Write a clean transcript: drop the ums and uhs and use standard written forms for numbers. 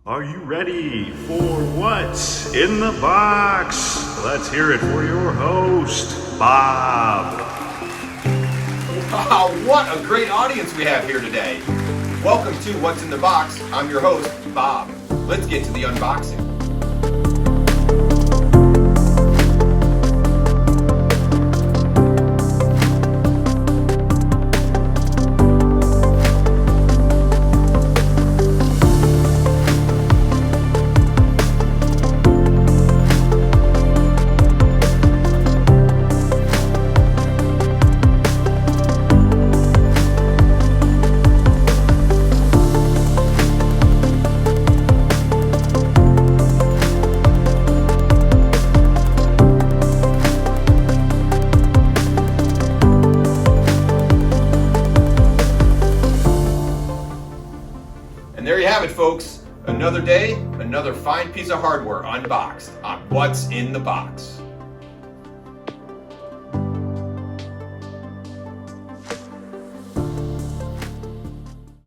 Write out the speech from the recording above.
Are you ready for what's in the box? Let's hear it for your host, Bob. Wow, what a great audience we have here today. Welcome to What's in the Box. I'm your host, Bob. Let's get to the unboxing. There you have it, folks. Another day, another fine piece of hardware unboxed on What's in the Box.